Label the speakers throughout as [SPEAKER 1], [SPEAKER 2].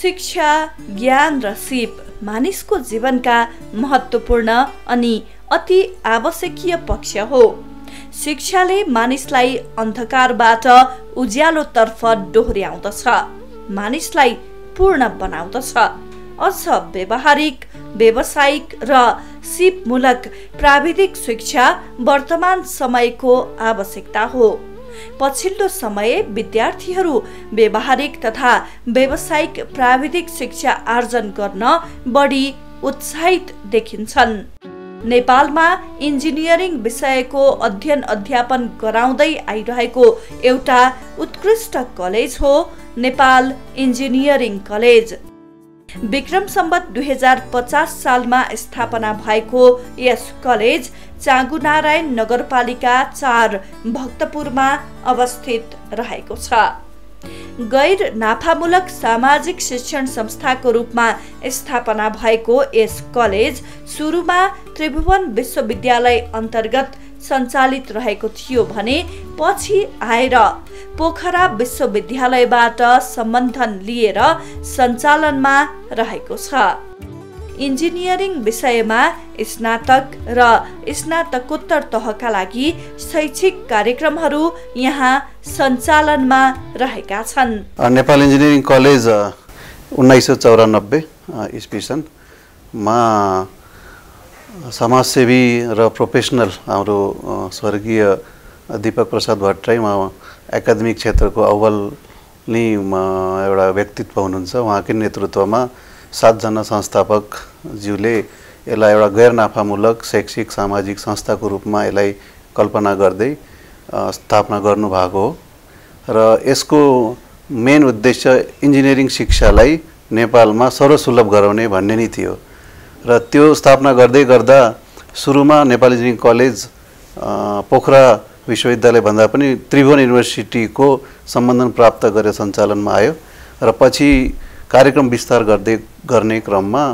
[SPEAKER 1] शिक्षा, ज्ञान र सिप मानिसको जीवनका महत्त्वपूर्ण अनि अति आवश्यकीय पक्ष हो। शिक्षाले मानिसलाई अन्धकारबाट उज्यालोतर्फ डोहोर्याउँदछ, मानिसलाई पूर्ण बनाउँदछ। अझ व्यावहारिक, व्यावसायिक र सिपमूलक प्राविधिक शिक्षा वर्तमान समयको आवश्यकता हो। पछिल्लो समय विद्यार्थीहरू व्यावहारिक तथा व्यावसायिक प्राविधिक शिक्षा आर्जन गर्न बढी उत्साहित देखिन्छन्। नेपालमा इन्जिनियरिङ विषयको अध्ययन अध्यापन गराउँदै आइरहेको एउटा उत्कृष्ट कलेज हो नेपाल इन्जिनियरिङ कलेज। विक्रम सम्वत 2050 सालमा स्थापना भएको यस कलेज चाँगुनारायण नगरपालिका 4 भक्तपुरमा अवस्थित रहेको छ। गैर नाफामूलक सामाजिक शिक्षण संस्थाको रूपमा स्थापना भएको यस कलेज सुरुमा त्रिभुवन विश्वविद्यालय अन्तर्गत सञ्चालित रहेको थियो भने पछि आएर पोखरा विश्वविद्यालयबाट सम्बन्धन लिएर सञ्चालनमा रहेको छ। इन्जिनियरिङ विषयमा स्नातक र स्नातकोत्तर तहका लागि शैक्षिक कार्यक्रमहरू यहाँ सञ्चालनमा रहेका छन्।
[SPEAKER 2] नेपाल इन्जिनियरिङ कलेज 1994 इस्वी सनमा समाजसेवी र प्रोफेसनल हाम्रो स्वर्गीय दीपक प्रसाद भट्टराई एकाडेमिक क्षेत्रको अव्वलनी एउटा व्यक्तित्व हुनुहुन्छ। उहाँकै नेतृत्वमा 7 जना संस्थापकज्यूले यसलाई एउटा गैर नाफामूलक शैक्षिक सामाजिक संस्थाको रूपमा यसलाई कल्पना गर्दै स्थापना गर्नुभएको हो र यसको मेन उद्देश्य इन्जिनियरिङ शिक्षालाई नेपालमा सर्वसुलभ गराउने भन्ने नै थियो र त्यो स्थापना गर्दै गर्दा सुरुमा नेपाल इन्जिनियरिङ कलेज पोखरा विश्वविद्यालय भन्दा पनि त्रिभुवन युनिभर्सिटीको सम्बन्धन प्राप्त गरेर सञ्चालनमा आयो र पछि कार्यक्रम विस्तार गर्ने क्रममा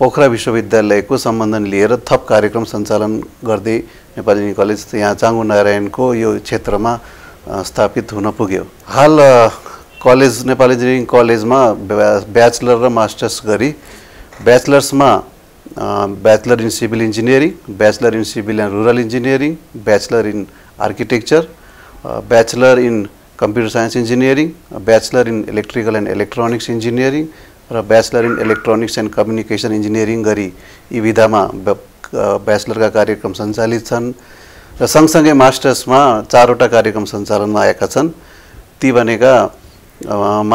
[SPEAKER 2] पोखरा विश्वविद्यालयको सम्बन्धन लिएर थप कार्यक्रम सञ्चालन गर्दै नेपाल इन्जिनियरिङ कलेज यहाँ चाँगुनारायणको यो क्षेत्रमा स्थापित हुन पुग्यो। हाल कलेज नेपाल इन्जिनियरिङ कलेजमा ब्याचलर र मास्टर्स गरी ब्याचलर्समा bachelor in civil engineering, bachelor in civil and rural engineering, bachelor in architecture, bachelor in computer science engineering, bachelor in electrical and electronics engineering र bachelor in electronics and communication engineering गरी यी विधामा ब्याचलरका कार्यक्रम सञ्चालित छन् र सँगसँगै मास्टर्समा 4 वटा कार्यक्रम सञ्चालनमा आएका छन्। ती भनेका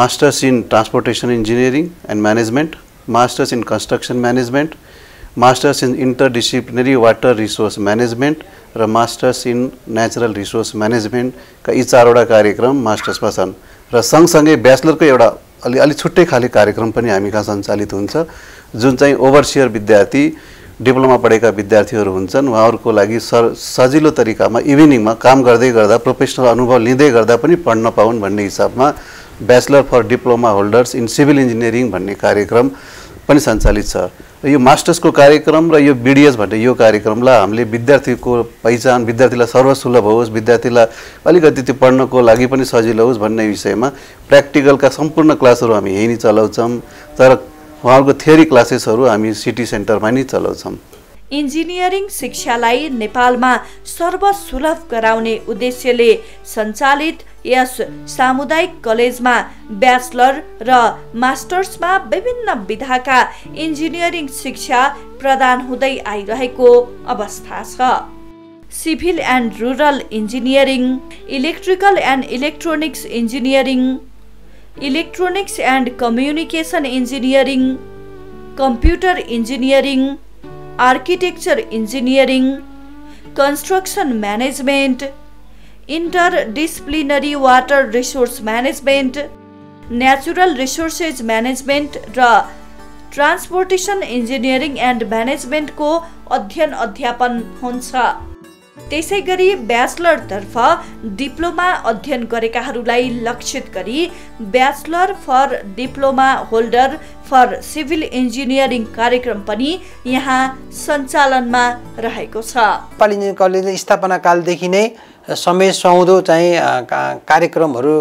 [SPEAKER 2] masters in transportation engineering and management, masters in construction management, masters in interdisciplinary water resource management र मास्टर्स इन नेचुरल रिसोर्स म्यानेजमेन्टका यी 4 वटा कार्यक्रम मास्टर्समा छन् र सँगसँगै ब्याचलरको एउटा अलि छुट्टै खाले कार्यक्रम पनि हामी कहाँ सञ्चालित हुन्छ, जुन चाहिँ ओभरसियर विद्यार्थी डिप्लोमा पढेका विद्यार्थीहरू हुन्छन्। उहाँहरूको लागि सजिलो तरिकामा इभिनिङमा काम गर्दै गर्दा प्रोफेसनल अनुभव लिँदै गर्दा पनि पढ्न पाउन् भन्ने हिसाबमा bachelor for diploma holders in civil engineering भन्ने कार्यक्रम पनि सञ्चालित छ र यो मास्टर्सको कार्यक्रम र यो बीडीएस भन्ने यो कार्यक्रमलाई हामीले विद्यार्थीको पहिचान, विद्यार्थीलाई सर्वसुलभ होस्, विद्यार्थीलाई अलिकति त्यो पढ्नको लागि पनि सजिलो होस् भन्ने विषयमा प्र्याक्टिकलका सम्पूर्ण क्लासहरू हामी यहीँ नै चलाउँछौँ, तर उहाँहरूको थ्योरी क्लासेसहरू हामी सिटी सेन्टरमा नै चलाउँछौँ।
[SPEAKER 1] इन्जिनियरिङ शिक्षालाई नेपालमा सर्वसुलभ गराउने उद्देश्यले सञ्चालित यस सामुदायिक कलेजमा ब्याचलर र मास्टर्समा विभिन्न विधाका इन्जिनियरिङ शिक्षा प्रदान हुँदै आइरहेको अवस्था छ। Civil and rural engineering, electrical and electronics engineering, electronics and communication engineering, computer engineering, architecture engineering, construction management, interdisciplinary water resource management, natural resources management र ट्रान्सपोर्टेसन इन्जिनियरिङ एन्ड म्यानेजमेन्टको अध्ययन अध्यापन हुन्छ। त्यसैगरी ब्याचलरतर्फ डिप्लोमा अध्ययन गरेकाहरूलाई लक्षित गरी bachelor for diploma holder for civil engineering कार्यक्रम पनि यहाँ सञ्चालनमा रहेको छ।
[SPEAKER 3] नेपाल इन्जिनियरिङ कलेजले स्थापना कालदेखि नै समय सुहाउँदो चाहिँ कार्यक्रमहरू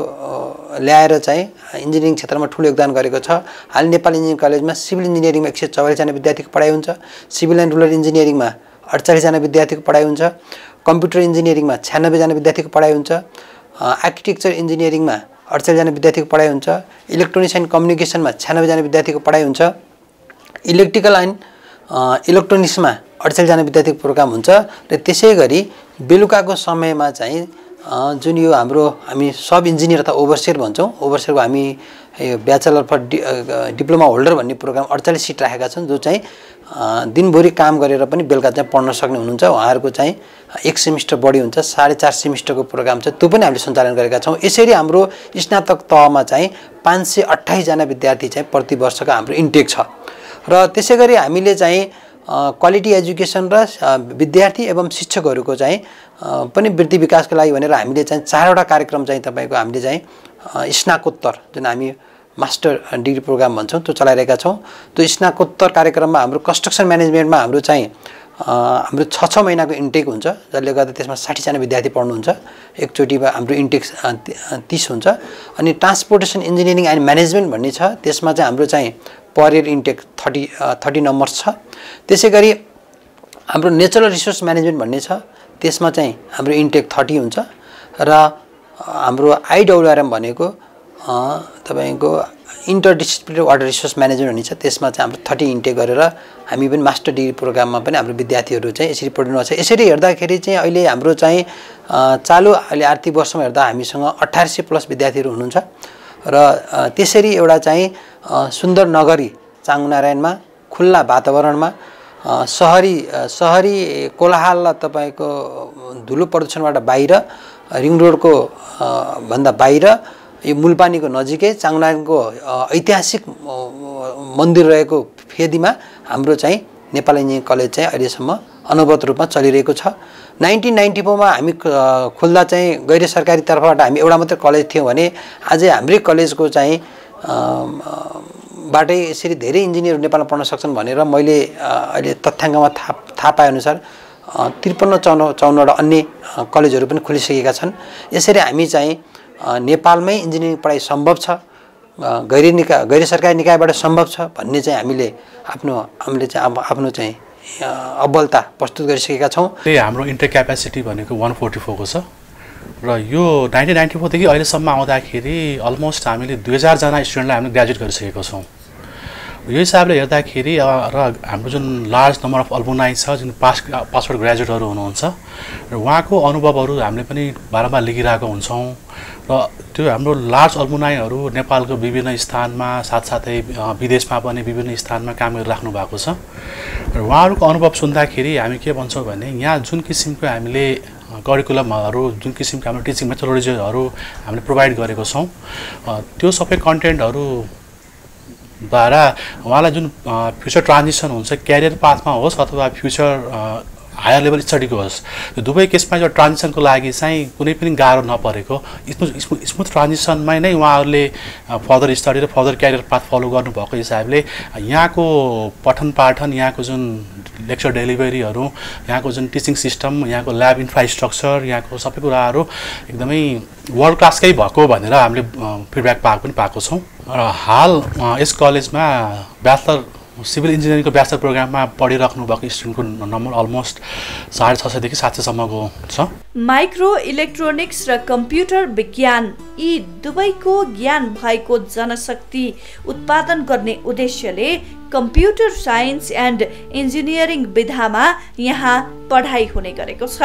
[SPEAKER 3] ल्याएर चाहिँ इन्जिनियरिङ क्षेत्रमा ठुलो योगदान गरेको छ। हाल नेपाल इन्जिनियरिङ कलेजमा सिभिल इन्जिनियरिङमा 144 जना विद्यार्थीको पढाइ हुन्छ, सिभिल एन्ड रुरल इन्जिनियरिङमा 48 जना विद्यार्थीको पढाइ हुन्छ, कम्प्युटर इन्जिनियरिङमा 96 जना विद्यार्थीको पढाइ हुन्छ, आर्किटेक्चर इन्जिनियरिङमा 48 जना विद्यार्थीको पढाइ हुन्छ, इलेक्ट्रोनिक्स एन्ड कम्युनिकेसनमा 96 जना विद्यार्थीको पढाइ हुन्छ, इलेक्ट्रिकल एन्ड इलेक्ट्रोनिक्समा 48 जना विद्यार्थीको प्रोग्राम हुन्छ। र त्यसै गरी बेलुकाको समयमा चाहिँ जुन यो हामी सब इन्जिनियर अथवा ओभरसियर भन्छौँ, ओभरसियरको हामी ब्याचलर फर डिप्लोमा होल्डर भन्ने प्रोग्राम 48 सिट राखेका छन्, जो चाहिँ दिनभरि काम गरेर पनि बेलुका चाहिँ पढ्न सक्ने हुनुहुन्छ। उहाँहरूको चाहिँ 1 सेमिस्टर बढी हुन्छ, 4.5 सेमिस्टरको प्रोग्राम छ, त्यो पनि हामीले सञ्चालन गरेका छौँ। यसरी हाम्रो स्नातक तहमा चाहिँ 528 जना विद्यार्थी चाहिँ प्रति वर्षको हाम्रो इन्टेक छ। र त्यसै गरी हामीले चाहिँ क्वालिटी एजुकेसन र विद्यार्थी एवं शिक्षकहरूको चाहिँ पनि वृद्धि विकासको लागि भनेर हामीले चाहिँ 4वटा कार्यक्रम चाहिँ तपाईको हामीले चाहिँ स्नाकोत्तर जुन हामी मास्टर डिग्री प्रोग्राम भन्छौँ त्यो चलाइरहेका छौँ। त्यो स्नाकोत्तर कार्यक्रममा हाम्रो कन्स्ट्रक्सन म्यानेजमेन्टमा हाम्रो चाहिँ हाम्रो 6 महिनाको इन्टेक हुन्छ, जसले गर्दा त्यसमा 60 जना विद्यार्थी पढ्नुहुन्छ। एकचोटिमा हाम्रो इन्टेक 30 हुन्छ। अनि ट्रान्सपोर्टेसन इन्जिनियरिङ एन्ड म्यानेजमेन्ट भन्ने छ, त्यसमा चाहिँ हाम्रो चाहिँ पर इयर इन्टेक 30 नम्बर्स छ। त्यसै गरी हाम्रो नेचरल रिसोर्स म्यानेजमेन्ट भन्ने छ, त्यसमा चाहिँ हाम्रो इन्टेक 30 हुन्छ। र हाम्रो IWRM भनेको तपाईको इन्टरडिसिप्लिनरी वाटर रिसोर्स म्यानेजमेन्ट भन्ने छ, त्यसमा चाहिँ हाम्रो 30 इन्टेक गरेर हामी पनि मास्टर डिग्री प्रोग्राममा पनि हाम्रो विद्यार्थीहरू चाहिँ यसरी पढिरहेको छ। यसरी हेर्दाखेरि चाहिँ अहिले हाम्रो चाहिँ चालु अहिले आर्थिक वर्षमा हेर्दा हामीसँग 1800 प्लस विद्यार्थीहरू हुनुहुन्छ। र त्यसरी एउटा चाहिँ सुन्दर नगरी चाङनारायणमा खुल्ला वातावरणमा सहरी कोलाहल तपाईको धुलो प्रदूषणबाट बाहिर रिङ रोडको भन्दा बाहिर यो मूलपानीको नजिकै चाङनारायणको ऐतिहासिक मन्दिर रहेको फेदीमा हाम्रो चाहिँ नेपाल इन्जिनियरिङ कलेज चाहिँ अहिलेसम्म अनवरत रूपमा चलिरहेको छ। 1994 मा हामी खुल्दा चाहिँ गैर सरकारी तर्फबाट हामी एउटा मात्र कलेज थियौँ भने आज हाम्रै कलेजको चाहिँ बाटै यसरी धेरै इन्जिनियरहरू नेपालमा पढ्न सक्छन् भनेर मैले अहिले तथ्याङ्कमा थाहा पाएअनुसार 53-54वटा अन्य कलेजहरू पनि खुलिसकेका छन्। यसरी हामी चाहिँ नेपालमै इन्जिनियरिङ पढाइ सम्भव छ, गैर सरकारी निकायबाट सम्भव छ भन्ने चाहिँ हामीले आफ्नो चाहिँ अब्बलता प्रस्तुत गरिसकेका छौँ।
[SPEAKER 4] हाम्रो इन्टेक क्यापेसिटी भनेको 144 को छ र यो 1994 देखि अहिलेसम्म आउँदाखेरि अलमोस्ट हामीले 2000 जना स्टुडेन्टलाई हामीले ग्रेजुएट गरिसकेको छौँ। यो हिसाबले हेर्दाखेरि र हाम्रो जुन लार्ज नम्बर अफ अल्मुनाई छ, जुन पासआउट ग्रेजुएटहरू हुनुहुन्छ र उहाँको अनुभवहरू हामीले पनि बारम्बार लेखिरहेको हुन्छौँ। र त्यो हाम्रो लार्ज अल्मुनाईहरू नेपालको विभिन्न स्थानमा साथसाथै विदेशमा पनि विभिन्न स्थानमा काम गरिराख्नु भएको छ। र उहाँहरूको अनुभव सुन्दाखेरि हामी के भन्छौँ भने यहाँ जुन किसिमको हामीले करिकुलमहरू, जुन किसिमको हाम्रो टिचिङ मेथोडोलोजीहरू हामीले प्रोभाइड गरेको छौँ, त्यो सबै कन्टेन्टहरू द्वारा उहाँलाई जुन फ्युचर ट्रान्जिसन हुन्छ, क्यारियर पाथमा होस् अथवा फ्युचर हायर लेभल स्टडीको होस्, यो दुवै केसमा यो ट्रान्जिसनको लागि चाहिँ कुनै पनि गाह्रो नपरेको स्मुथ ट्रान्जिसनमै नै उहाँहरूले फर्दर स्टडी र फर्दर क्यारियर पाथ फलो गर्नुभएको हिसाबले यहाँको पठन पाठन, यहाँको जुन लेक्चर डेलिभरीहरू, यहाँको जुन टिचिङ सिस्टम, यहाँको ल्याब इन्फ्रास्ट्रक्चर, यहाँको सबै कुराहरू एकदमै वर्ल्ड क्लासकै भएको भनेर हामीले फिडब्याक पनि पाएको छौँ। र हाल यस कलेजमा ब्याचलर सिभिल इन्जिनियरिङको ब्याचलर प्रोग्राममा पढिराख्नु भएको स्टुडेन्टको नम्बर अलमोस्ट 650 देखि 700 सम्मको छ।
[SPEAKER 1] माइक्रो इलेक्ट्रोनिक्स र कम्प्युटर विज्ञान यी दुवैको ज्ञान भएको जनशक्ति उत्पादन गर्ने उद्देश्यले कम्प्युटर साइन्स एन्ड इन्जिनियरिङ विधामा यहाँ पढाइ हुने गरेको छ।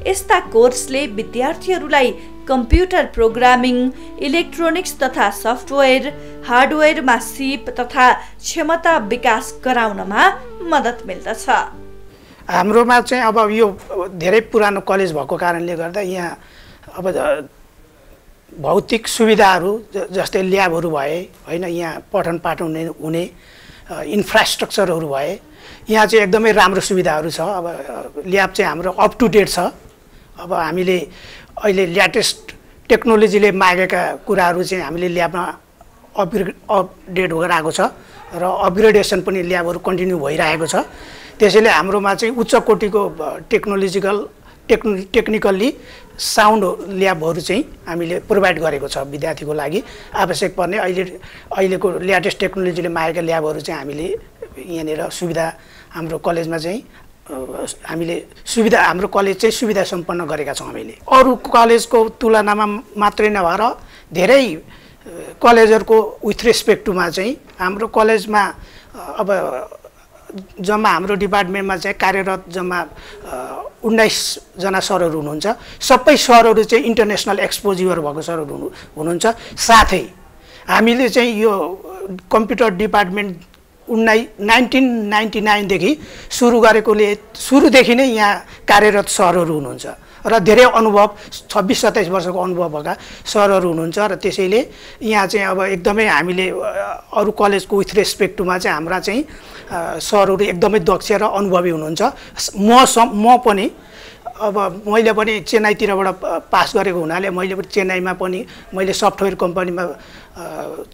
[SPEAKER 1] यस्ता कोर्सले विद्यार्थीहरूलाई कम्प्युटर प्रोग्रामिङ, इलेक्ट्रोनिक्स तथा सफ्टवेयर, हार्डवेयरमा सिप तथा क्षमता विकास गराउनमा मद्दत मिल्दछ।
[SPEAKER 5] हाम्रोमा चाहिँ अब यो धेरै पुरानो कलेज भएको कारणले गर्दा यहाँ अब भौतिक सुविधाहरू जस्तै ल्याबहरू भए होइन, यहाँ पठन पाठन हुने इन्फ्रास्ट्रक्चरहरू भए, यहाँ चाहिँ एकदमै राम्रो सुविधाहरू छ। अब ल्याब चाहिँ हाम्रो अप टु डेट छ। अब हामीले अहिले ल्याटेस्ट टेक्नोलोजीले मागेका कुराहरू चाहिँ हामीले ल्याबमा अपडेट भएर आएको छ र अपग्रेडेसन पनि ल्याबहरू कन्टिन्यू भइरहेको छ। त्यसैले हाम्रोमा चाहिँ उच्च कोटिको टेक्नोलोजिकल टेक्निकल्ली साउन्ड ल्याबहरू चाहिँ हामीले प्रोभाइड गरेको छ विद्यार्थीको लागि। आवश्यक पर्ने अहिलेको लेटेस्ट टेक्नोलोजीले मागेका ल्याबहरू चाहिँ हामीले यहाँनिर सुविधा हाम्रो कलेजमा चाहिँ हाम्रो कलेज चाहिँ सुविधा सम्पन्न गरेका छौँ हामीले। अरू कलेजको तुलनामा मात्रै नभएर धेरै कलेजहरूको विथ रेस्पेक्ट टुमा चाहिँ हाम्रो कलेजमा अब जम्मा हाम्रो डिपार्टमेन्टमा चाहिँ कार्यरत जम्मा 19 जना सरहरू हुनुहुन्छ। सबै सरहरू चाहिँ इन्टरनेसनल एक्सपोजर भएको सरहरू हुनुहुन्छ। साथै हामीले चाहिँ यो कम्प्युटर डिपार्टमेन्ट 1999 देखि सुरु गरेकोले सुरुदेखि नै यहाँ कार्यरत सरहरू हुनुहुन्छ र धेरै अनुभव 26-27 वर्षको अनुभव भएका सरहरू हुनुहुन्छ र त्यसैले यहाँ चाहिँ अब एकदमै हामीले अरू कलेजको विथ रेस्पेक्ट टुमा चाहिँ हाम्रा चाहिँ सरहरू एकदमै दक्ष र अनुभवी हुनुहुन्छ। म पनि अब मैले पनि चेन्नईतिरबाट पास गरेको हुनाले मैले पनि चेन्नईमा पनि मैले सफ्टवेयर कम्पनीमा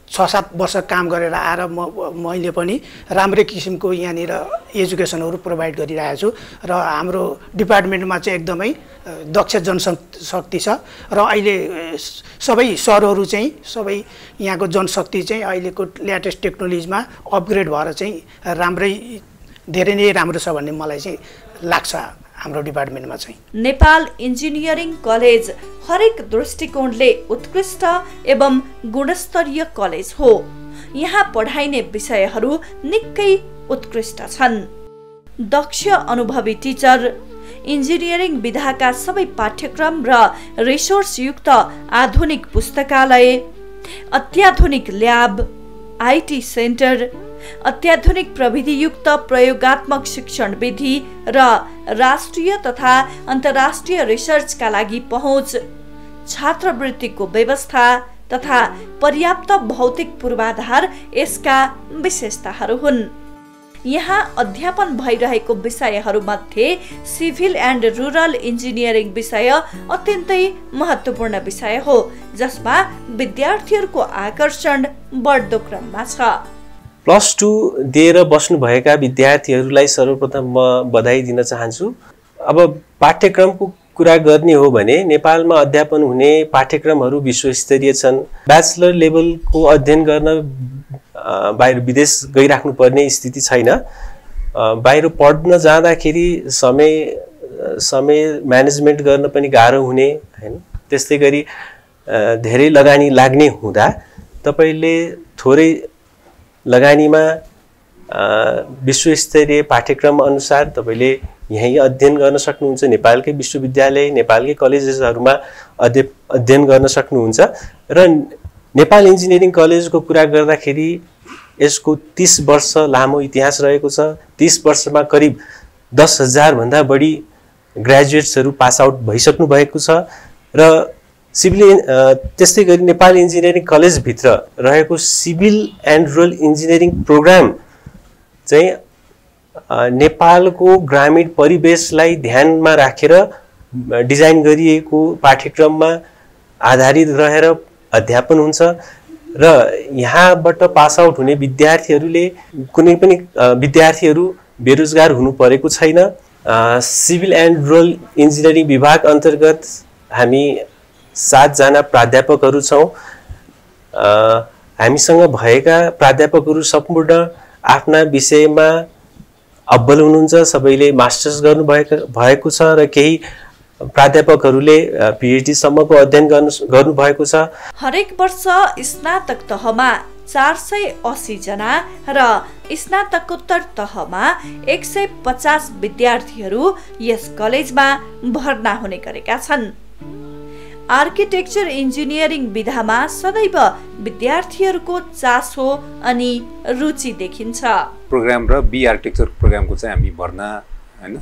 [SPEAKER 5] 6-7 वर्ष काम गरेर आएर मैले पनि राम्रै किसिमको यहाँनिर एजुकेसनहरू प्रोभाइड गरिरहेको छु र हाम्रो डिपार्टमेन्टमा चाहिँ एकदमै दक्ष जनशक्ति छ र अहिले सबै सरहरू चाहिँ सबै यहाँको जनशक्ति चाहिँ अहिलेको लेटेस्ट टेक्नोलोजीमा अपग्रेड भएर चाहिँ धेरै नै राम्रो छ भन्ने मलाई चाहिँ लाग्छ। हाम्रो डिपार्टमेन्टमा चाहिँ
[SPEAKER 1] नेपाल इन्जिनियरिङ कलेज हरेक दृष्टिकोणले उत्कृष्ट एवं गुणस्तरीय कलेज हो। यहाँ पढाइने विषयहरू निकै उत्कृष्ट छन्। दक्ष अनुभवी टिचर, इन्जिनियरिङ विधाका सबै पाठ्यक्रम र रिसोर्स युक्त आधुनिक पुस्तकालय, अत्याधुनिक ल्याब, आईटी सेन्टर, अत्याधुनिक प्रविधियुक्त प्रयोगात्मक शिक्षण विधि र राष्ट्रिय तथा अन्तर्राष्ट्रिय रिसर्चका लागि पहुँच, छात्रवृत्तिको व्यवस्था तथा पर्याप्त भौतिक पूर्वाधार यसका विशेषताहरू हुन्। यहाँ अध्यापन भइरहेको विषयहरूमध्ये सिभिल एन्ड रुरल इन्जिनियरिङ विषय अत्यन्तै महत्त्वपूर्ण विषय हो, जसमा विद्यार्थीहरूको आकर्षण बढ्दो क्रममा छ।
[SPEAKER 6] +2 दिएर बस्नुभएका विद्यार्थीहरूलाई सर्वप्रथम म बधाई दिन चाहन्छु। अब पाठ्यक्रमको कुरा गर्ने हो भने नेपालमा अध्यापन हुने पाठ्यक्रमहरू विश्वस्तरीय छन्। ब्याचलर लेभलको अध्ययन गर्न बाहिर विदेश गइराख्नुपर्ने स्थिति छैन। बाहिर पढ्न जाँदाखेरि समय म्यानेजमेन्ट गर्न पनि गाह्रो हुने हैन। त्यस्तै गरी धेरै लगानी लाग्ने हुँदा तपाईले थोरै लगानीमा विश्वस्तरीय पाठ्यक्रम अनुसार तपाईले यही अध्ययन गर्न सक्नुहुन्छ। नेपालकै विश्वविद्यालय, नेपालकै कलेजेसहरूमा अध्ययन गर्न सक्नुहुन्छ। र नेपाल इन्जिनियरिङ कलेजको कुरा गर्दाखेरि यसको 30 वर्ष लामो इतिहास रहेको छ। 30 वर्षमा करिब 10,000 भन्दा बढी ग्रेजुएट्सहरू पास आउट भइसक्नु भएको छ। र त्यस्तै गरी नेपाल इन्जिनियरिङ कलेजभित्र रहेको civil and rural engineering programme चाहिँ नेपालको ग्रामीण परिवेशलाई ध्यानमा राखेर डिजाइन गरिएको पाठ्यक्रममा आधारित रहेर अध्यापन हुन्छ। र यहाँबाट पास आउट हुने विद्यार्थीहरूले कुनै पनि विद्यार्थीहरू बेरोजगार हुनु परेको छैन। सिभिल एन्ड रुरल इन्जिनियरिङ विभाग अन्तर्गत हामी 7 जना प्राध्यापकहरू छौँ। हामीसँग भएका प्राध्यापकहरू सम्पूर्ण आफ्ना विषयमा अब्बल हुनुहुन्छ। सबैले मास्टर्स गर्नुभएको छ र केही प्राध्यापकहरूले पीएचडी सम्मको अध्ययन गर्नुभएको छ।
[SPEAKER 1] हरेक वर्ष स्नातक तहमा 480 जना र स्नातकोत्तर तहमा 150 विद्यार्थीहरू यस कलेजमा भर्ना हुने गरेका छन्। आर्किटेक्चर इन्जिनियरिङ विधामा सदैव विद्यार्थीहरूको चासो अनि रुचि देखिन्छ।
[SPEAKER 7] प्रोग्राम र बी आर्किटेक्चर प्रोग्रामको चाहिँ हामी भर्ना हैन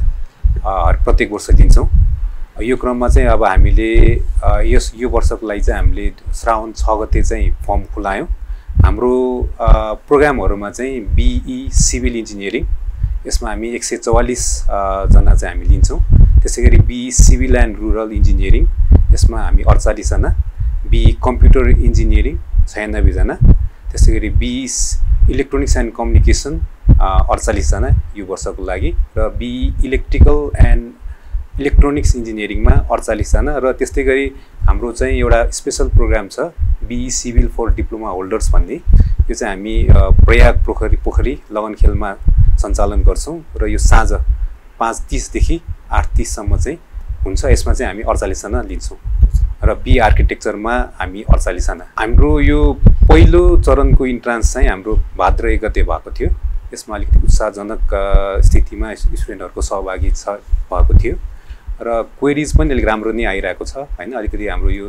[SPEAKER 7] प्रत्येक वर्ष दिन्छौँ। यो क्रममा चाहिँ अब हामीले यो वर्षको लागि चाहिँ हामीले श्रावण 6 गते चाहिँ फर्म खुलायौँ। हाम्रो प्रोग्रामहरूमा चाहिँ बीई सिभिल इन्जिनियरिङ यसमा हामी 144 जना चाहिँ हामी लिन्छौँ। त्यसै गरी BE civil and rural engineering यसमा हामी 48 जना, बीई कम्प्युटर इन्जिनियरिङ 96 जना, त्यसै गरी बीई इलेक्ट्रोनिक्स एन्ड कम्युनिकेसन 48 जना यो वर्षको लागि, र बीई इलेक्ट्रिकल एन्ड इलेक्ट्रोनिक्स इन्जिनियरिङमा 48 जना र त्यस्तै गरी हाम्रो चाहिँ एउटा स्पेशल प्रोग्राम छ BE civil for diploma holders भन्ने। यो चाहिँ हामी प्रयाग पोखरी लगनखेलमा सञ्चालन गर्छौँ र यो साँझ 5:30 देखि 8:30 सम्म चाहिँ हुन्छ। यसमा चाहिँ हामी 48 जना लिन्छौँ र BE आर्किटेक्चरमा हामी 48 जना। हाम्रो यो पहिलो चरणको इन्ट्रान्स चाहिँ हाम्रो भाद्र 1 गते भएको थियो। यसमा अलिकति उत्साहजनक स्थितिमा स्टुडेन्टहरूको सहभागी भएको थियो र क्वेरिज पनि अलिक राम्रो नै आइरहेको छ हैन। अलिकति हाम्रो यो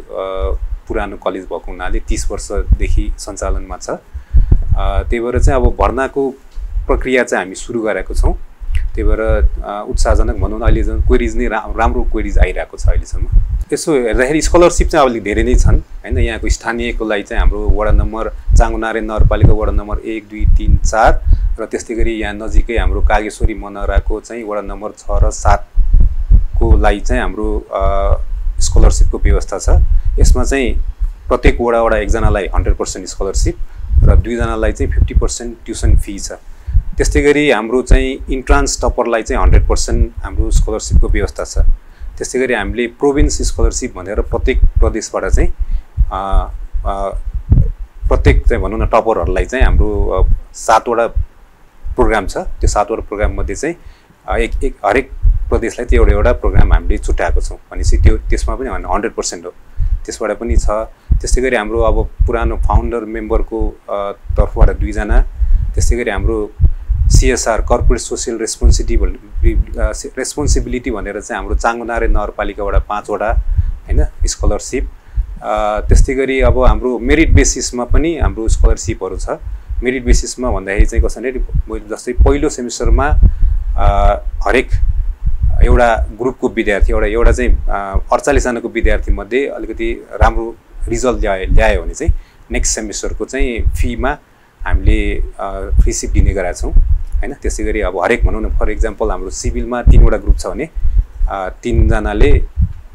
[SPEAKER 7] पुरानो कलेज भएको हुनाले 30 वर्षदेखि सञ्चालनमा छ। त्यही भएर चाहिँ अब भर्नाको प्रक्रिया चाहिँ हामी सुरु गरेको छौँ। त्यही भएर उत्साहजनक भनौँ न, अहिले क्वेरिज नै राम्रो क्वेरिज आइरहेको छ अहिलेसम्म। यसो हेर्दाखेरि स्कलरसिप चाहिँ अलिक धेरै नै छन् हैन। यहाँको स्थानीयको लागि चाहिँ हाम्रो वडा नम्बर चाङ्गुनारायण नगरपालिका वडा नम्बर 1, 2, 3, 4 र त्यस्तै गरी यहाँ नजिकै हाम्रो कागेश्वरी मनराको चाहिँ वडा नम्बर 6 र 7 को लागि चाहिँ हाम्रो स्कलरसिपको व्यवस्था छ। यसमा चाहिँ प्रत्येक वडा एकजनालाई 100% स्कलरसिप र 2 जनालाई चाहिँ 50% ट्युसन फी छ। त्यस्तै गरी हाम्रो चाहिँ इन्ट्रान्स टपरलाई चाहिँ 100% हाम्रो स्कलरसिपको व्यवस्था छ। त्यस्तै गरी हामीले प्रोभिन्स स्कलरसिप भनेर प्रत्येक प्रदेशबाट चाहिँ प्रत्येक चाहिँ भनौँ न टपरहरूलाई चाहिँ हाम्रो 7 वटा प्रोग्राम छ। त्यो 7 वटा प्रोग्राममध्ये चाहिँ हरेक प्रदेशलाई त्यो एउटा प्रोग्राम हामीले छुट्याएको छौँ। भनेपछि त्यसमा पनि 100% हो, त्यसबाट पनि छ। त्यस्तै गरी हाम्रो अब पुरानो फाउन्डर मेम्बरको तर्फबाट 2 जना। त्यस्तै गरी हाम्रो CSR कर्पोरेट सोसियल रेस्पोन्सिबिलिटी भनेर चाहिँ हाम्रो चाङ्गुनारायण नगरपालिकाबाट 5 वटा हैन स्कलरसिप। त्यस्तै गरी अब हाम्रो मेरिट बेसिसमा पनि हाम्रो स्कलरसिपहरू छ। मेरिट बेसिसमा भन्दाखेरि चाहिँ कसरी जस्तै पहिलो सेमिस्टरमा हरेक एउटा ग्रुपको विद्यार्थी एउटा चाहिँ 48 जनाको विद्यार्थी मध्ये अलिकति राम्रो रिजल्ट ल्यायो भने चाहिँ नेक्स्ट सेमिस्टरको चाहिँ फीमा हामीले फ्री सिप दिने गरेका छौँ हैन। त्यसै गरी अब हरेक भनौँ न, फर इक्जाम्पल हाम्रो सिभिलमा 3 वटा ग्रुप छ भने 3 जनाले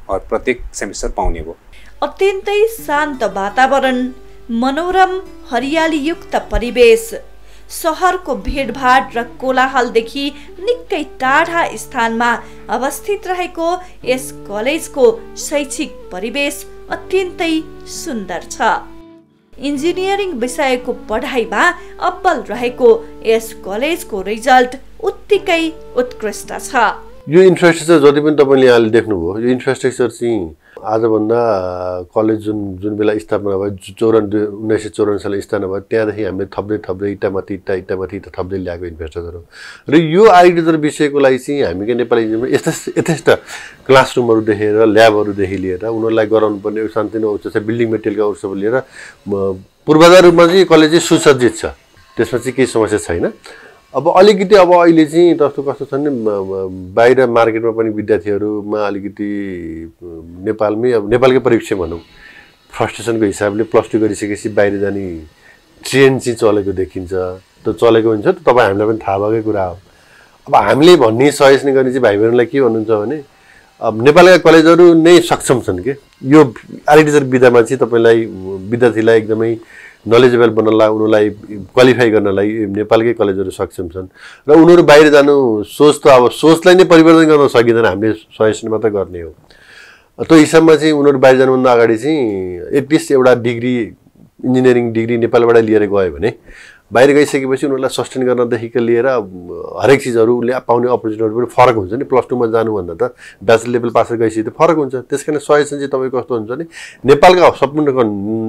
[SPEAKER 7] प्रत्येक सेमिस्टर पाउने भयो।
[SPEAKER 1] अत्यन्तै शान्त वातावरण, मनोरम हरियालीयुक्त परिवेश, सहरको भिडभाड र कोलाहलदेखि निकै टाढा स्थानमा अवस्थित रहेको यस कलेजको शैक्षिक परिवेश अत्यन्तै सुन्दर छ। इन्जिनियरिङ विषयको पढाइमा अब्बल रहेको यस कलेजको रिजल्ट उत्तिकै उत्कृष्ट छ।
[SPEAKER 8] यो इन्फ्रास्ट्रक्चर जति पनि तपाईँले अहिले देख्नुभयो, यो इन्फ्रास्ट्रक्चर चाहिँ आजभन्दा कलेज जुन बेला स्थापना भयो 1954 सालमा स्थापना भयो, त्यहाँदेखि हामीले थप्दै इटामाथि थप्दै ल्याएको इन्फ्रास्ट्रक्चर हो। र यो आर्किटेक्चर विषयको लागि चाहिँ हामीले नेपाली इन्जिनियरिङमा यथेष्ट क्लासरुमहरू देखेर ल्याबहरूदेखि लिएर उनीहरूलाई गराउनु पर्ने सानोतिनो जस्तै बिल्डिङ मेटेरियलका अवसर लिएर पूर्वाधार रूपमा चाहिँ कलेज चाहिँ सुसज्जित छ, त्यसमा चाहिँ केही समस्या छैन। अब अलिकति अब अहिले चाहिँ कस्तो छ भने बाहिर मार्केटमा पनि विद्यार्थीहरूमा अलिकति नेपालमै अब नेपालकै परीक्षा भनौँ फ्रस्ट्रेसनको हिसाबले +2 गरिसकेपछि बाहिर जाने ट्रेन्ड चाहिँ चलेको देखिन्छ। त्यो चलेको हुन्छ त तपाईँ हामीलाई पनि थाहा भएकै कुरा हो। अब हामीले भन्ने सजेसन गर्ने चाहिँ भाइ बहिनीलाई के भन्नुहुन्छ भने अब नेपालका कलेजहरू नै सक्षम छन् कि यो आर्किटेक्चर विधामा चाहिँ तपाईँलाई विद्यार्थीलाई एकदमै नलेजेबल बनाउनलाई उनीहरूलाई क्वालिफाई गर्नलाई नेपालकै कलेजहरू सक्षम छन् र उनीहरू बाहिर जानु सोचलाई नै परिवर्तन गर्न सकिँदैन, हामीले सजेसन मात्र गर्ने हो। त्यो हिसाबमा चाहिँ उनीहरू बाहिर जानुभन्दा अगाडि चाहिँ एटलिस्ट एउटा डिग्री इन्जिनियरिङ डिग्री नेपालबाट लिएर गयो भने बाहिर गइसकेपछि उनीहरूलाई सस्टेन गर्नदेखिको लिएर हरेक चिजहरूले पाउने अपर्च्युनिटीहरू पनि फरक हुन्छ नि। +2 मा जानुभन्दा त ब्याचलर लेभल पास गरिसके त फरक हुन्छ। त्यस कारण सजेसन चाहिँ तपाईँको कस्तो हुन्छ भने नेपालका सम्पूर्ण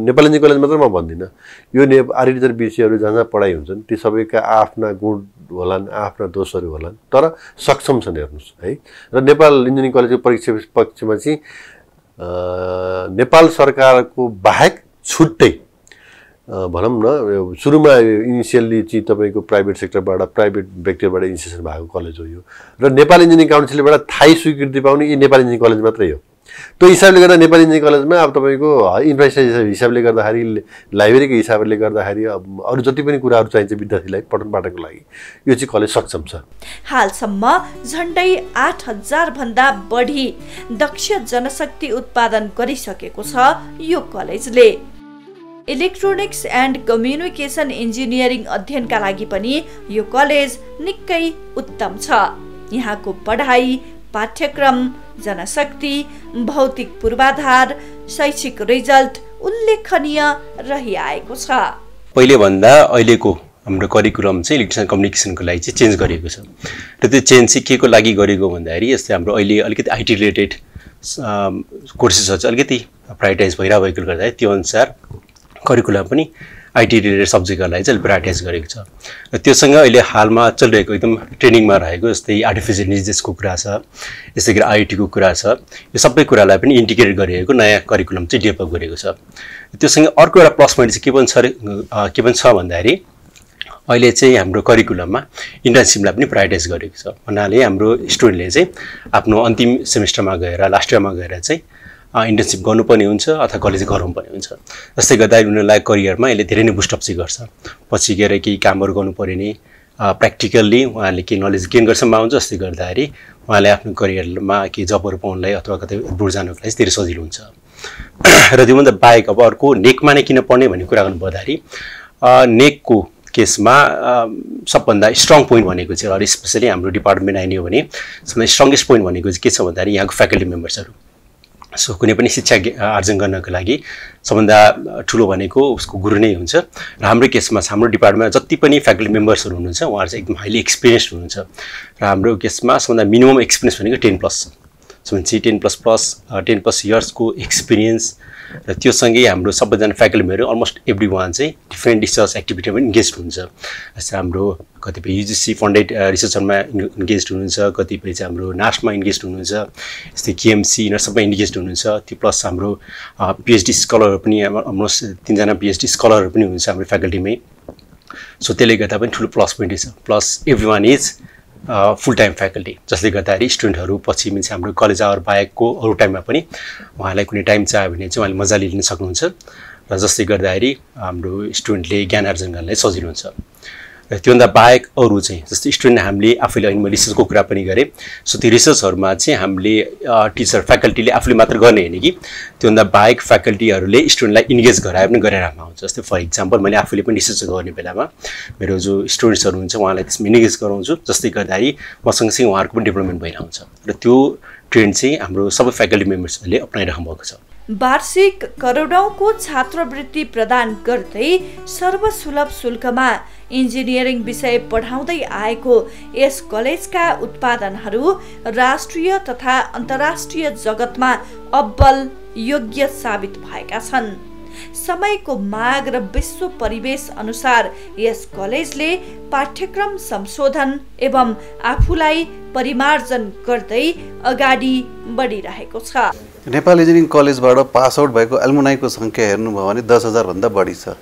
[SPEAKER 8] नेपाल इन्जिनियरिङ कलेज मात्र म भन्दिनँ, यो आर्किटेक्चर विषयहरू जहाँ पढाइ हुन्छन् ती सबैका आफ्ना गुण होलान्, आफ्ना दोषहरू होलान्, तर सक्षम छन् हेर्नुहोस् है। र नेपाल इन्जिनियरिङ कलेजको परीक्षा पक्षमा चाहिँ नेपाल सरकारको बाहेक छुट्टै भनौँ न सुरुमा इनिसियल्ली चाहिँ तपाईँको प्राइभेट सेक्टरबाट प्राइभेट व्यक्तिबाट इनिसिएसन भएको कलेज हो यो। र नेपाल इन्जिनियरिङ काउन्सिलबाट थाहै स्वीकृति पाउने यी नेपाल इन्जिनियरिङ कलेज मात्रै हो। त्यो हिसाबले गर्दा नेपाल इन्जिनियरिङ कलेजमा अब तपाईँको इन्फ्रास्ट्रक्चर हिसाबले गर्दाखेरि लाइब्रेरीको हिसाबले गर्दाखेरि अब अरू जति पनि कुराहरू चाहिन्छ विद्यार्थीलाई पठन पाठनको लागि यो चाहिँ कलेज सक्षम छ।
[SPEAKER 1] हालसम्म झन्डै 8000 भन्दा बढी दक्ष जनशक्ति उत्पादन गरिसकेको छ यो कलेजले। इलेक्ट्रोनिक्स एन्ड कम्युनिकेसन इन्जिनियरिङ अध्ययनका लागि पनि यो कलेज निकै उत्तम छ। यहाँको पढाइ, पाठ्यक्रम, जनशक्ति, भौतिक पूर्वाधार, शैक्षिक रिजल्ट उल्लेखनीय रहिआएको छ।
[SPEAKER 6] पहिले भन्दा अहिलेको हाम्रो करिकुलम चाहिँ इलेक्ट्रोनिक्स एन्ड कम्युनिकेसनको लागि चाहिँ चेन्ज गरिएको छ र त्यो चेन्ज चाहिँ के को लागि गरेको भन्दाखेरि यस्तै हाम्रो अहिले अलिकति आइटी रिलेटेड कोर्सेसहरू चाहिँ अलिकति प्रायोरिटाइज भइरहेकोले गर्दाखेरि त्यो अनुसार करिकुलम पनि आइटी रिलेटेड सब्जेक्टहरूलाई चाहिँ प्रायोरिटाइज गरेको छ र त्योसँग अहिले हालमा चलिरहेको एकदम ट्रेनिङमा रहेको जस्तै आर्टिफिसियल इन्टेलिजेन्सको कुरा छ, यसै गरी आइटीको कुरा छ, यो सबै कुरालाई पनि इन्टिग्रेट गरिएको नयाँ करिकुलम चाहिँ डेभलप गरेको छ। त्योसँग अर्को एउटा प्लस पोइन्ट चाहिँ के पनि छ भन्दाखेरि अहिले चाहिँ हाम्रो करिकुलममा इन्टर्नसिपलाई पनि प्रायोरिटाइज गरेको छ। भन्नाले हाम्रो स्टुडेन्टले चाहिँ आफ्नो अन्तिम सेमेस्टरमा गएर लास्ट इयरमा गएर चाहिँ इन्टर्नसिप गर्नुपर्ने हुन्छ अथवा कलेज गराउनुपर्ने हुन्छ। जस्तै गर्दा उनीहरूलाई करियरमा यसले धेरै नै बुस्टअप चाहिँ गर्छ। पछि गएर केही कामहरू गर्नुपर्यो नि प्र्याक्टिकल्ली उहाँले केही नलेज गेन गर्न पाउँछ। जस्तै गर्दाखेरि उहाँले आफ्नो करियरमा केही जबहरू पाउनलाई अथवा कतै बुढ जानुको लागि धेरै सजिलो हुन्छ। र त्योभन्दा बाहेक अब अर्को नेकमा नै किन पढ्ने भन्ने कुरा गर्नुपर्दाखेरि नेकको केसमा सबभन्दा स्ट्रङ पोइन्ट भनेको चाहिँ अरू स्पेसली हाम्रो डिपार्टमेन्ट आइने हो भने सबभन्दा स्ट्रङ्गेस्ट पोइन्ट भनेको चाहिँ के छ भन्दाखेरि यहाँको फ्याकल्टी मेम्बर्सहरू। सो कुनै पनि शिक्षा आर्जन गर्नको लागि सबभन्दा ठुलो भनेको उसको गुरु नै हुन्छ र हाम्रो केसमा हाम्रो डिपार्टमेन्टमा जति पनि फ्याकल्टी मेम्बर्सहरू हुनुहुन्छ उहाँहरू चाहिँ एकदम हाइली एक्सपिरियन्स्ड हुनुहुन्छ र हाम्रो केसमा सबभन्दा मिनिमम एक्सपिरियन्स भनेको 10+ सो भने 10+ इयर्सको एक्सपिरियन्स र त्यो सँगै हाम्रो सबैजना फ्याकल्टी मेम्बरहरू अलमोस्ट एभ्री वान चाहिँ डिफ्रेन्ट रिसर्च एक्टिभिटीमा पनि इन्गेज हुन्छ। जस्तै हाम्रो कतिपय युजिसी फन्डेड रिसर्चरमा इन्गेज हुनुहुन्छ, कतिपय चाहिँ हाम्रो नास्टमा इन्गेज हुनुहुन्छ, यस्तै केएमसी यिनीहरू सबै इन्गेज हुनुहुन्छ। त्यो प्लस हाम्रो पिएचडी स्कलरहरू पनि अलमोस्ट 3जना पिएचडी स्कलरहरू पनि हुनुहुन्छ हाम्रो फ्याकल्टीमै। सो त्यसले गर्दा पनि ठुलो प्लस पोइन्ट छ। Plus every one is full time faculty, जसले गर्दाखेरि स्टुडेन्टहरू पछि मिन्स हाम्रो कलेज आवर बाहेकको अरू टाइममा पनि उहाँलाई कुनै टाइम चाहियो भने चाहिँ उहाँले मजाले लिन सक्नुहुन्छ र जसले गर्दाखेरि हाम्रो स्टुडेन्टले ज्ञान आर्जन गर्नलाई सजिलो हुन्छ। र त्योभन्दा बाहेक अरू चाहिँ जस्तै स्टुडेन्ट हामीले आफैले अहिले म रिसर्चको कुरा पनि गरेँ। सो त्यो रिसर्चहरूमा चाहिँ हामीले टिचर फ्याकल्टीले आफूले मात्र गर्ने होइन कि त्योभन्दा बाहेक फ्याकल्टीहरूले स्टुडेन्टलाई इन्गेज गराए पनि गरिरहेको हुन्छ। जस्तै फर इक्जाम्पल मैले आफूले पनि रिसर्च गर्ने बेलामा मेरो जो स्टुडेन्ट्सहरू हुन्छ उहाँलाई त्यसमा इन्गेज गराउँछु, जस्तै गर्दाखेरि मसँगसँगै उहाँहरूको पनि डेभलपमेन्ट भइरहेको हुन्छ र त्यो ट्रेन्ड चाहिँ हाम्रो सबै फ्याकल्टी मेम्बर्सहरूले अपनाइराख्नु भएको छ।
[SPEAKER 1] वार्षिक करोडौंको छात्रवृत्ति प्रदान गर्दै सर्वसुलभ शुल्कमा इन्जिनियरिङ विषय पढाउँदै आएको यस कलेजका उत्पादनहरू राष्ट्रिय तथा अन्तर्राष्ट्रिय जगतमा अब्बल योग्य साबित भएका छन्। समयको माग र विश्व परिवेश अनुसार यस कलेजले पाठ्यक्रम संशोधन एवं आफूलाई परिमार्जन गर्दै अगाडि बढिरहेको छ।
[SPEAKER 2] नेपाल इन्जिनियरिङ कलेजबाट पास आउट भएको एल्मुनाईको सङ्ख्या हेर्नुभयो भने 10,000 भन्दा बढी छ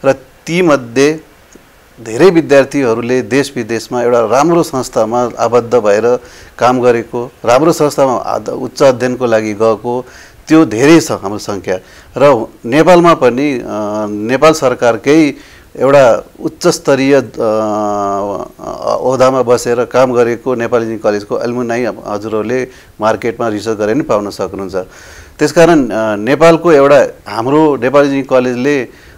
[SPEAKER 2] र तीमध्ये धेरै विद्यार्थीहरूले देश विदेशमा एउटा राम्रो संस्थामा आबद्ध भएर काम गरेको, राम्रो संस्थामा उच्च अध्ययनको लागि गएको त्यो धेरै छ हाम्रो सङ्ख्या। र नेपालमा पनि नेपाल सरकारकै एउटा उच्च स्तरीय ओहदामा बसेर काम गरेको नेपाल इन्जिनियरिङ कलेजको एल्मुनाई हजुरहरूले मार्केटमा रिसर्च गरेर नि पाउन सक्नुहुन्छ। त्यसकारण नेपालको एउटा हाम्रो नेपाल इन्जिनियरिङ कलेजले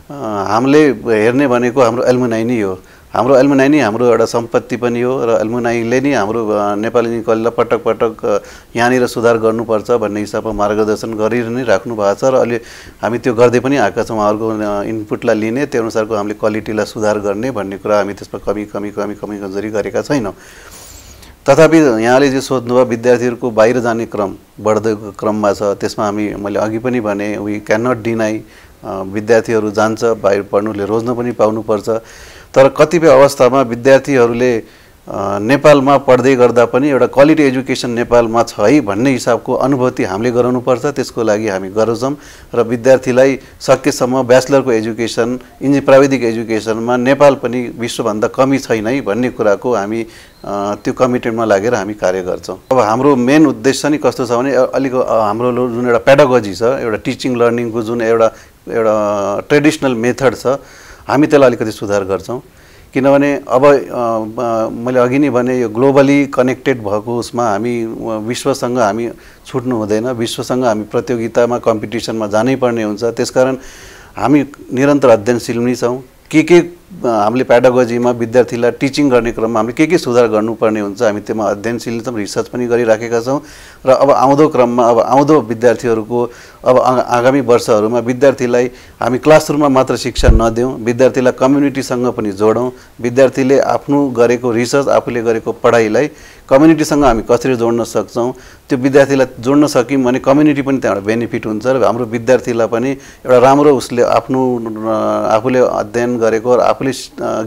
[SPEAKER 2] हामीले हेर्ने भनेको हाम्रो एल्मुनाई नै हो। हाम्रो एल्मुनाई नै हाम्रो एउटा सम्पत्ति पनि हो र एल्मुनाईले नै हाम्रो नेपाल इन्जिनियरिङ कलेजलाई पटक पटक यहाँनिर सुधार गर्नुपर्छ भन्ने हिसाबमा मार्गदर्शन गरि नै राख्नु भएको छ र अहिले हामी त्यो गर्दै पनि आएका छौँ। उहाँहरूको इनपुटलाई लिने, त्यो अनुसारको हामीले क्वालिटीलाई सुधार गर्ने भन्ने कुरा हामी त्यसमा कमी कमजोरी गरेका छैनौँ। तथापि यहाँले जो सोध्नुभयो विद्यार्थीहरूको बाहिर जाने क्रम बढ्दो क्रममा छ, त्यसमा मैले अघि पनि भने वी क्यान नट डिनाई विद्यार्थीहरू जान्छ बाहिर पढ्नुले रोज्न पनि पाउनुपर्छ। तर कतिपय अवस्थामा विद्यार्थीहरूले नेपालमा पढ्दै गर्दा पनि एउटा क्वालिटी एजुकेसन नेपालमा छ है भन्ने हिसाबको अनुभूति हामीले गराउनुपर्छ। त्यसको लागि हामी गरौँ र विद्यार्थीलाई सकेसम्म ब्याचलरको एजुकेसन प्राविधिक एजुकेसनमा नेपाल पनि विश्वभन्दा कमी छैन है भन्ने कुराको हामी त्यो कमिटमेन्टमा लागेर हामी कार्य गर्छौँ। अब हाम्रो मेन उद्देश्य नि कस्तो छ भने अलिक हाम्रो जुन एउटा पेडागोजी छ, एउटा टिचिङ लर्निङको जुन एउटा ट्रेडिसनल मेथड छ, हामी त्यसलाई अलिकति सुधार गर्छौँ। किनभने अब मैले अघि नै भने यो ग्लोबली कनेक्टेड भएको उसमा हामी विश्वसँग हामी छुट्नु हुँदैन, विश्वसँग हामी प्रतियोगितामा कम्पिटिसनमा जानै पर्ने हुन्छ। त्यसकारण हामी निरन्तर अध्ययनशील नै छौँ। के हामीले पेडागोजीमा विद्यार्थीलाई टिचिङ गर्ने क्रममा हामीले के सुधार गर्नुपर्ने हुन्छ हामी त्यसमा अध्ययनशील छौँ, रिसर्च पनि गरिराखेका छौँ र अब आउँदो क्रममा अब आउँदो विद्यार्थीहरूको अब आगामी वर्षहरूमा विद्यार्थीलाई हामी क्लासरुममा मात्र शिक्षा नदेऊ, विद्यार्थीलाई कम्युनिटीसँग पनि जोडौँ, विद्यार्थीले आफ्नो गरेको रिसर्च आफूले गरेको पढाइलाई कम्युनिटीसँग हामी कसरी जोड्न सक्छौँ, त्यो विद्यार्थीलाई जोड्न सक्यौँ भने कम्युनिटी पनि त्यहाँबाट बेनिफिट हुन्छ र हाम्रो विद्यार्थीलाई पनि एउटा राम्रो उसले आफूले अध्ययन गरेको र आफूले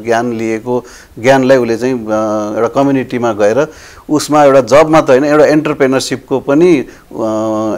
[SPEAKER 2] ज्ञान लिएको ज्ञानलाई उसले चाहिँ एउटा कम्युनिटीमा गएर उसमा एउटा जब मात्र होइन एउटा एन्टरप्रेनरसिपको पनि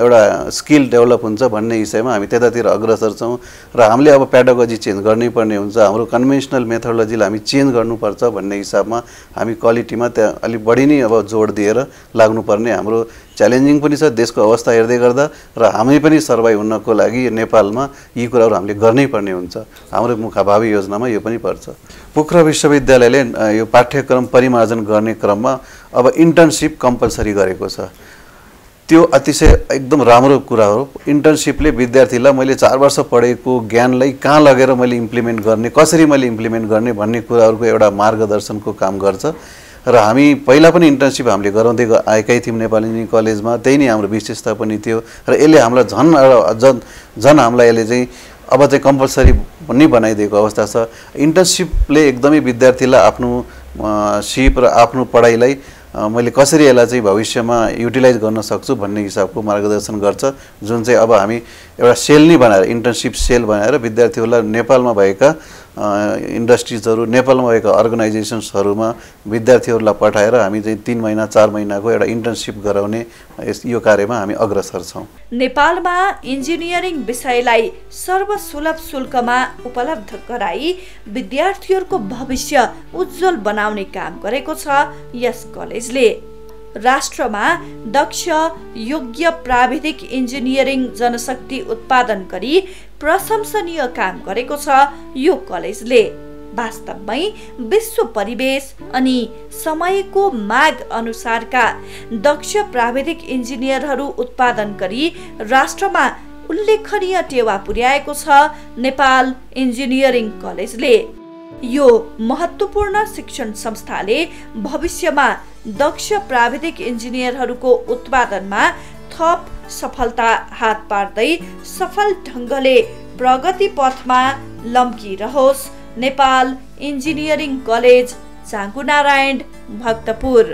[SPEAKER 2] एउटा स्किल डेभलप हुन्छ भन्ने विषयमा हामी त्यतातिर अग्रसर छौँ र हामीले अब पेडागोजी चेन्ज गर्नुपर्ने हुन्छ, हाम्रो कन्भेन्सनल मेथोडोलोजीलाई हामी चेन्ज गर्नुपर्छ भन्ने हिसाबमा हामी क्वालिटीमा त्यहाँ अलिक बढी नै अब जोड दिएर लाग्नुपर्ने हाम्रो च्यालेन्जिङ पनि छ देशको अवस्था हेर्दै गर्दा र हामी पनि सर्भाइभ हुनको लागि नेपालमा यी कुराहरू हामीले गर्नै पर्ने हुन्छ। हाम्रो भावी योजनामा यो पनि पर्छ। पोखरा विश्वविद्यालयले यो पाठ्यक्रम परिमार्जन गर्ने क्रममा अब इन्टर्नसिप कम्पलसरी गरेको छ। त्यो अतिशय एकदम राम्रो कुरा हो। इन्टर्नसिपले विद्यार्थीलाई मैले 4 वर्ष पढेको ज्ञानलाई कहाँ लगेर मैले इम्प्लिमेन्ट गर्ने, कसरी मैले इम्प्लिमेन्ट गर्ने भन्ने कुराहरूको एउटा मार्गदर्शनको काम गर्छ र हामी पहिला पनि इन्टर्नसिप हामीले गराउँदै आएकै थियौँ नेपाल इन्जिनियरिङ कलेजमा, त्यही नै हाम्रो विशेषता पनि थियो र यसले हामीलाई झन् हामीलाई यसले चाहिँ अब चाहिँ कम्पलसरी पनि बनाइदिएको अवस्था छ। इन्टर्नसिपले एकदमै विद्यार्थीलाई आफ्नो सिप र आफ्नो पढाइलाई मैले कसरी यसलाई चाहिँ भविष्यमा युटिलाइज गर्न सक्छु भन्ने हिसाबको मार्गदर्शन गर्छ, जुन चाहिँ अब हामी एउटा सेल नै बनाएर इन्टर्नसिप सेल बनाएर विद्यार्थीहरूलाई नेपालमा भएका इन्डस्ट्रिजहरू नेपालमा भएका अर्गनाइजेसन्सहरूमा विद्यार्थीहरूलाई पठाएर हामी चाहिँ 3 महिना 4 महिनाको एउटा इन्टर्नसिप गराउने यो कार्यमा हामी अग्रसर छौँ।
[SPEAKER 1] नेपालमा इन्जिनियरिङ विषयलाई सर्वसुलभ शुल्कमा उपलब्ध गराई विद्यार्थीहरूको भविष्य उज्जवल बनाउने काम गरेको छ यस कलेजले। राष्ट्रमा दक्ष योग्य प्राविधिक इन्जिनियरिङ जनशक्ति उत्पादन गरी प्रशंसनीय काम गरेको छ यो कलेजले। वास्तवमै विश्व परिवेश अनि समयको माग अनुसारका दक्ष प्राविधिक इन्जिनियरहरू उत्पादन गरी राष्ट्रमा उल्लेखनीय टेवा पुर्याएको छ नेपाल इन्जिनियरिङ कलेजले। यो महत्त्वपूर्ण शिक्षण संस्थाले भविष्यमा दक्ष प्राविधिक इन्जिनियरहरूको उत्पादनमा थप सफलता हात पार्दै सफल ढङ्गले प्रगति पथमा लम्किरहोस्। Nepal engineering college, Changunarayan, Bhaktapur.